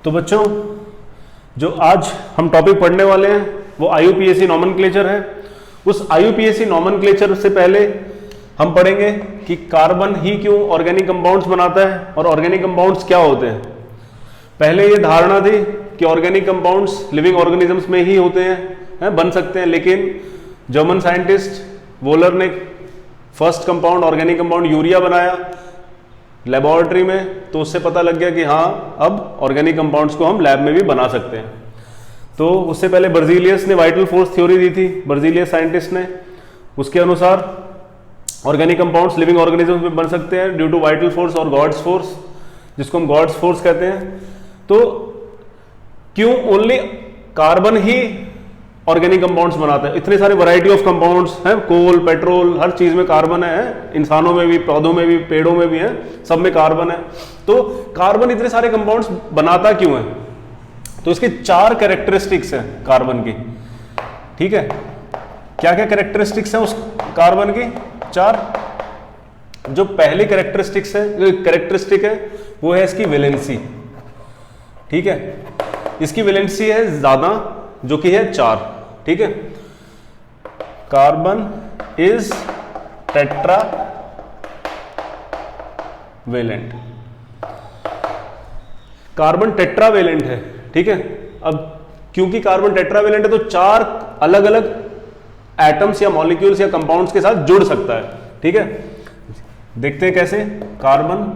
तो बच्चों, जो आज हम टॉपिक पढ़ने वाले हैं वो IUPAC नॉमेनक्लेचर है। उस IUPAC नॉमेनक्लेचर से पहले हम पढ़ेंगे कि कार्बन ही क्यों ऑर्गेनिक कंपाउंड्स बनाता है और ऑर्गेनिक कंपाउंड्स क्या होते हैं। पहले ये धारणा थी कि ऑर्गेनिक कंपाउंड्स लिविंग ऑर्गेनिजम्स में ही होते हैं, बन सकते हैं, लेकिन जर्मन साइंटिस्ट वोलर ने first compound organic compound urea बनाया लेबोरेटरी में, तो उससे पता लग गया कि हाँ, अब ऑर्गेनिक कंपाउंड्स को हम लैब में भी बना सकते हैं। तो उससे पहले बर्जीलियस ने वाइटल फोर्स थ्योरी दी थी, बर्जीलियस साइंटिस्ट ने। उसके अनुसार ऑर्गेनिक कंपाउंड्स लिविंग ऑर्गेनिजम्स में बन सकते हैं ड्यू टू वाइटल फोर्स और गॉड्स फोर्स, जिसको हम गॉड्स फोर्स कहते हैं। तो क्यों ओनली कार्बन ही ऑर्गेनिक कंपाउंड्स बनाता है? इतने सारे वैरायटी ऑफ कंपाउंड्स हैं, कोल, पेट्रोल, हर चीज में कार्बन है, इंसानों में भी, पौधों में भी, पेड़ों में भी है, सब में कार्बन है। तो कार्बन इतने सारे कंपाउंड्स बनाता क्यों है? तो इसके 4 कैरेक्टरिस्टिक्स हैं कार्बन की। ठीक है, क्या क्या कैरेक्टरिस्टिक्स हैं उस कार्बन की? 4। जो पहली कैरेक्टरिस्टिक है वो है इसकी वैलेंसी। ठीक है, इसकी वैलेंसी है ज्यादा, जो कि है 4। ठीक है, carbon is tetravalent. Carbon tetravalent है। ठीक है, अब क्योंकि कार्बन टेट्रावेलेंट है तो 4 अलग अलग एटम्स या मॉलिक्यूल्स या कंपाउंड्स के साथ जुड़ सकता है। ठीक है, देखते हैं कैसे। कार्बन,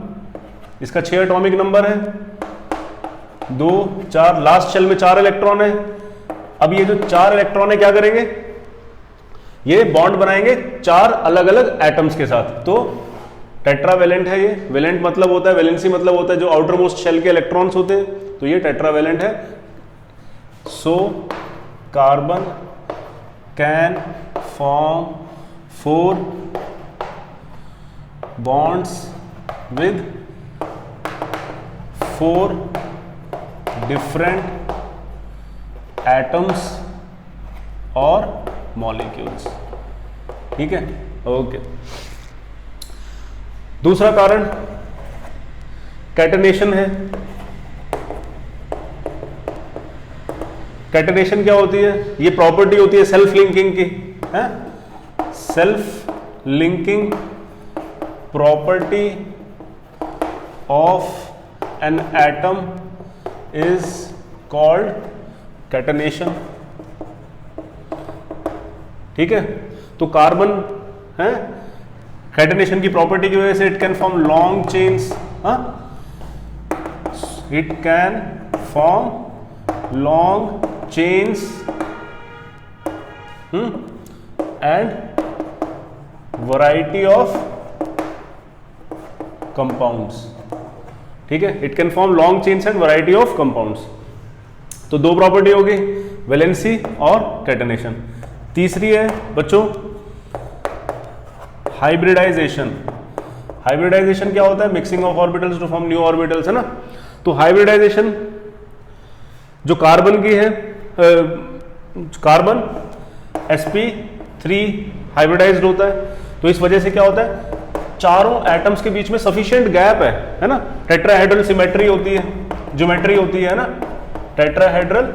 इसका 6 एटॉमिक नंबर है, 2, 4, लास्ट शेल में 4 इलेक्ट्रॉन है। अब ये जो 4 इलेक्ट्रॉन है क्या करेंगे? ये बॉन्ड बनाएंगे 4 अलग अलग एटम्स के साथ। तो टेट्रावेलेंट है ये। वेलेंट मतलब होता है, वैलेंसी मतलब होता है जो आउटर मोस्ट शेल के इलेक्ट्रॉन्स होते हैं, तो ये टेट्रावेलेंट है। So carbon can form 4 bonds with 4 different atoms और मॉलिक्यूल्स। ठीक है, ओके। दूसरा कारण कैटेनेशन है। कैटेनेशन क्या होती है? ये प्रॉपर्टी होती है सेल्फ लिंकिंग की, है? Self linking property of an atom is called catenation. ठीक है, तो कार्बन है, कैटेनेशन की प्रॉपर्टी की वजह से it can form long chains. It can form long chains and variety of compounds. ठीक है, it can form long chains and variety of compounds. तो 2 प्रॉपर्टी होगी, वैलेंसी और कैटेनेशन। तीसरी है बच्चों हाइब्रिडाइजेशन। हाइब्रिडाइजेशन क्या होता है? Mixing of orbitals to form new orbitals, है ना? तो हाइब्रिडाइजेशन जो कार्बन की है, कार्बन sp3 हाइब्रिडाइज्ड होता है। तो इस वजह से क्या होता है? चारों एटम्स के बीच में सफिशिएंट गैप है ना? टेट्राहेड्रल सिमेट्री होती है, ज्योमेट्री होती है ना? Tetrahedral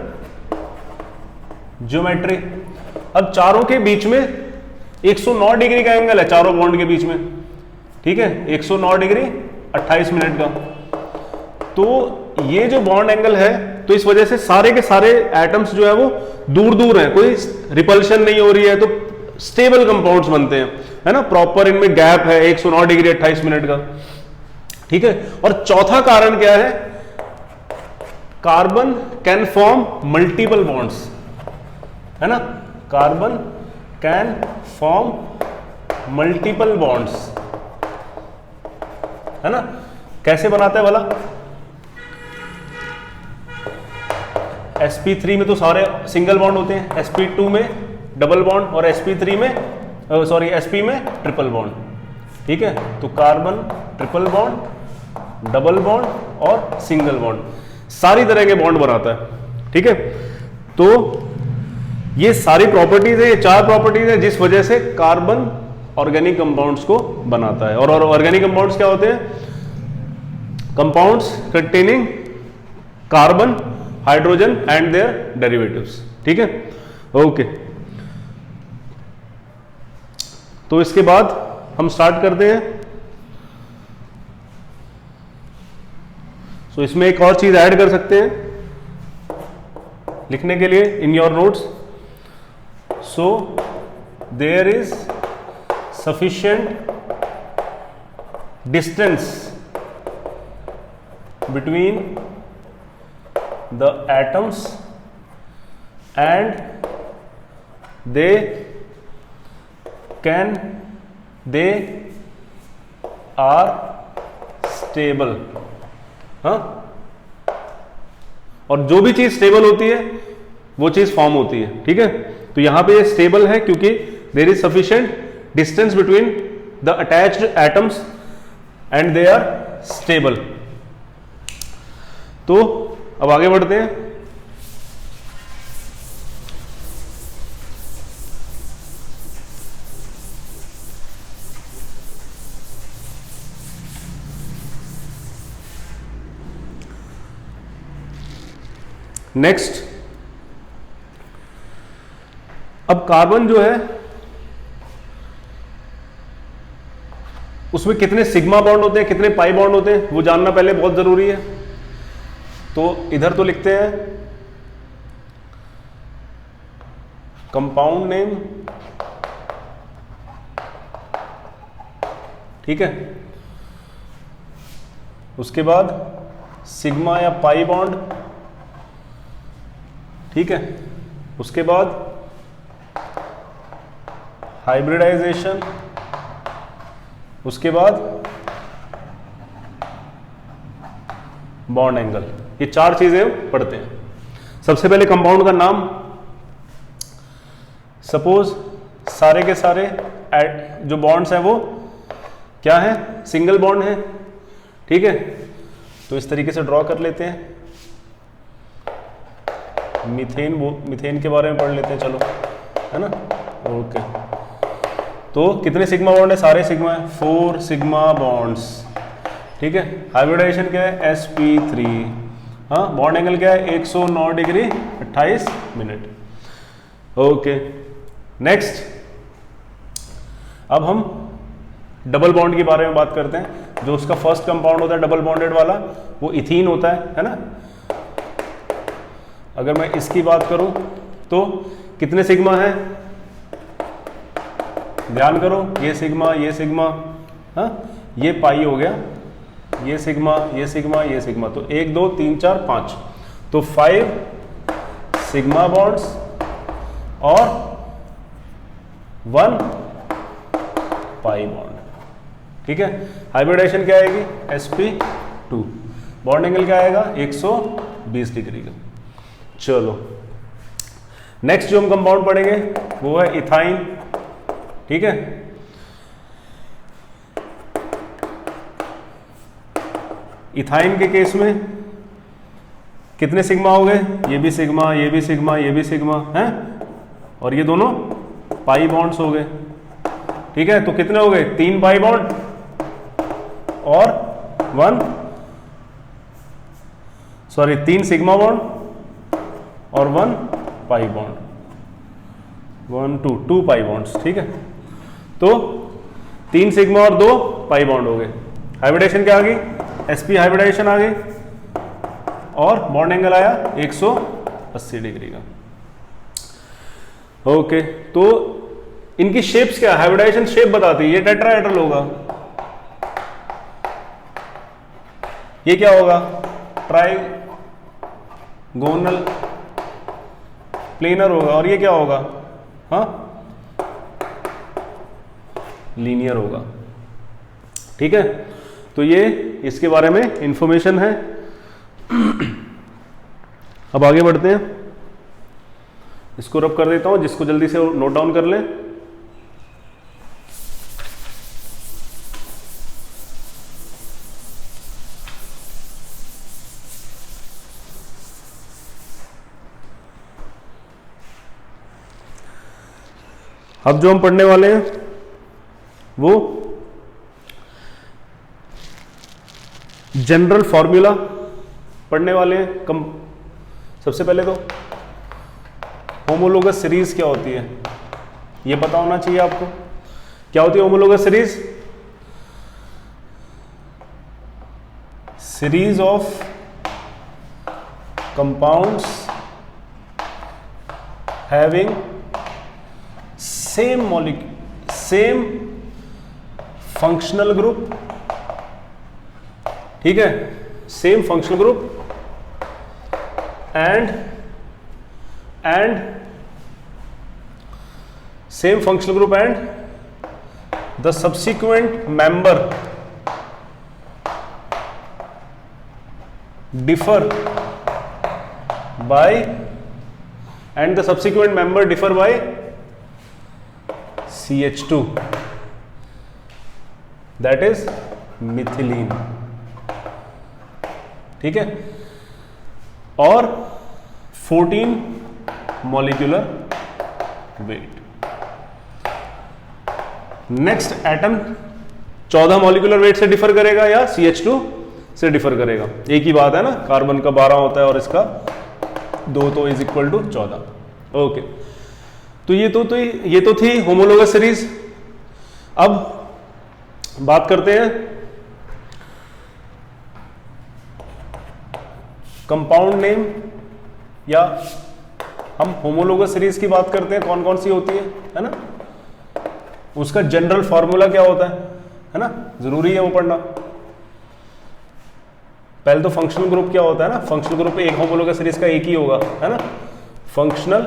geometry. अब चारों के बीच में 109 डिग्री का एंगल है चारों बॉन्ड के बीच में। ठीक है, 109 डिग्री 28 मिनट का। तो ये जो बॉन्ड एंगल है, तो इस वजह से सारे के सारे एटम्स जो है वो दूर दूर हैं, कोई रिपल्शन नहीं हो रही है, तो स्टेबल कंपाउंड्स बनते हैं, है ना? प्रॉपर इनमें गैप है 109 डिग्री 28 मिनट का। ठीक है, और चौथा कारण क्या है? Carbon can form multiple bonds, है ना? Carbon can form multiple bonds, है ना? कैसे बनाता है भला? sp3 में तो सारे सिंगल बॉन्ड होते हैं, sp2 में डबल बॉन्ड और sp3 में sp में ट्रिपल बॉन्ड। ठीक है, तो carbon triple bond, double bond और सिंगल बॉन्ड, सारी तरह के बॉन्ड बनाता है। ठीक है, तो ये सारी प्रॉपर्टीज है, ये 4 प्रॉपर्टीज है जिस वजह से कार्बन ऑर्गेनिक कंपाउंड्स को बनाता है। और ऑर्गेनिक कंपाउंड्स क्या होते हैं? Compounds containing carbon, hydrogen and their derivatives. ठीक है, ओके। तो इसके बाद हम स्टार्ट करते हैं। सो इसमें एक और चीज ऐड कर सकते हैं लिखने के लिए in your notes. So there is sufficient distance between the atoms and they are stable। हाँ, और जो भी चीज स्टेबल होती है वो चीज फॉर्म होती है। ठीक है, तो यहां पे ये स्टेबल है क्योंकि there is sufficient distance between the attached atoms and they are stable. तो अब आगे बढ़ते हैं। नेक्स्ट, अब कार्बन जो है उसमें कितने सिग्मा बॉन्ड होते हैं, कितने पाई बॉन्ड होते हैं, वो जानना पहले बहुत जरूरी है। तो इधर तो लिखते हैं कंपाउंड नेम। ठीक है, उसके बाद सिग्मा या पाई बॉन्ड। ठीक है, उसके बाद हाइब्रिडाइजेशन, उसके बाद बॉन्ड एंगल। ये चार चीजें पढ़ते हैं। सबसे पहले कंपाउंड का नाम। सपोज सारे के सारे जो बॉन्ड्स हैं वो क्या है, सिंगल बॉन्ड है। ठीक है, तो इस तरीके से ड्रॉ कर लेते हैं। मीथेन के बारे में पढ़ लेते हैं, चलो, है ना। ओके, तो कितने सिग्मा बॉन्ड है, सारे सिग्मा है, 4 सिग्मा बॉन्ड्स। ठीक है, हाइब्रिडाइजेशन क्या है, sp3। हाँ, बॉन्ड एंगल क्या है, 109 डिग्री 28 मिनट। ओके, नेक्स्ट, अब हम डबल बॉन्ड के बारे में बात करते हैं। जो उसका फर्स्ट कंपाउंड होता है डबल बॉन्डेड वाला, वो इथीन होता है ना। अगर मैं इसकी बात करूं तो कितने सिग्मा है, ध्यान करो, ये सिग्मा, ये सिग्मा, हाँ, ये पाई हो गया, ये सिग्मा, ये सिग्मा, ये सिग्मा। तो 1 2 3 4 5, तो 5 सिग्मा बॉन्ड्स और 1 पाई बॉन्ड। ठीक है, हाइब्रिडाइजेशन क्या आएगी, sp2। बॉन्ड एंगल क्या आएगा, 120 डिग्री का। चलो, नेक्स्ट जो हम कंपाउंड पढ़ेंगे वो है इथाइन। ठीक है, इथाइन के केस में कितने सिग्मा हो गए, ये भी सिग्मा, ये भी सिग्मा, ये भी सिग्मा है, और ये दोनों पाई बॉन्ड्स हो गए। ठीक है, तो कितने हो गए, 3 पाई बॉन्ड और 3 सिग्मा बॉन्ड और 1 पाई बॉन्ड, 2 पाई बॉन्ड्स। ठीक है, तो 3 सिग्मा और 2 पाई बॉन्ड हो गए। हाइब्रिडेशन क्या आ गई, sp हाइब्रिडाइजेशन आ गई, और बॉन्ड एंगल आया 180 डिग्री का। ओके, तो इनकी शेप्स क्या, हाइब्रिडाइजेशन शेप बताती है। ये टेट्राहेड्रल होगा, ये क्या होगा, ट्राइगोनल प्लेनर होगा, और ये क्या होगा, हाँ, लीनियर होगा। ठीक है, तो ये इसके बारे में इंफॉर्मेशन है। अब आगे बढ़ते हैं, इसको रब कर देता हूं, जिसको जल्दी से नोट डाउन कर लें। अब जो हम पढ़ने वाले हैं वो जनरल फॉर्मूला पढ़ने वाले हैं। सबसे पहले तो होमोलोगस सीरीज क्या होती है ये पता होना चाहिए आपको। क्या होती है homologous series? Series of compounds having same functional group, ठीक है, same functional group and same functional group and the subsequent member differ by CH2, that is methylene, ठीक है, और 14 molecular weight। Next atom 14 molecular weight से differ करेगा या CH2 से differ करेगा, एक ही बात है ना, कार्बन का 12 होता है और इसका 2 तो इज इक्वल टू 14। ओके, तो ये तो थी होमोलोगस सीरीज। अब बात करते हैं कंपाउंड नेम, या हम होमोलोगस सीरीज की बात करते हैं कौन कौन सी होती है ना, उसका जनरल फॉर्मूला क्या होता है ना, जरूरी है वो पढ़ना। पहले तो फंक्शनल ग्रुप क्या होता है ना, फंक्शनल ग्रुप एक होमोलोगस सीरीज का एक ही होगा, है ना, फंक्शनल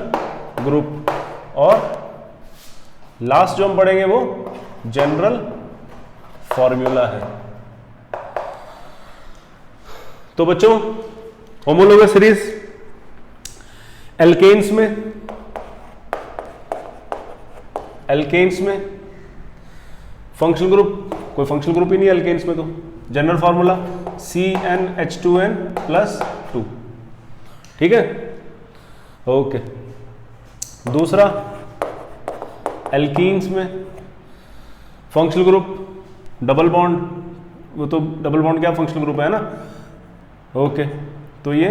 ग्रुप, और लास्ट जो हम पढ़ेंगे वो जनरल फॉर्मूला है। तो बच्चों होमोलोगस सीरीज एल्केन्स में फंक्शनल ग्रुप, कोई फंक्शनल ग्रुप ही नहीं है एल्केन्स में, तो जनरल फॉर्मूला CnH2n+2, ठीक है। ओके, दूसरा एल्कीन्स में फंक्शनल ग्रुप डबल बॉन्ड, वो तो डबल बॉन्ड क्या फंक्शनल ग्रुप है ना। ओके, तो ये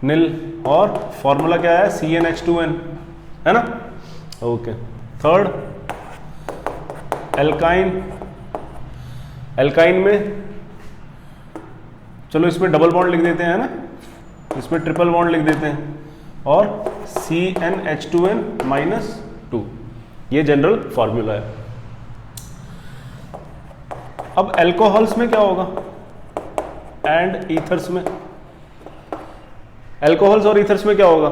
नील, और फॉर्मूला क्या है CnH2n, है ना। ओके, थर्ड एल्काइन में, चलो इसमें डबल बॉन्ड लिख देते हैं ना, इसमें ट्रिपल बॉन्ड लिख देते हैं, और CnH2n-2, ये जनरल फॉर्मूला है। अब एल्कोहल्स में क्या होगा, एंड ईथर्स में, एल्कोहल्स और ईथर्स में क्या होगा,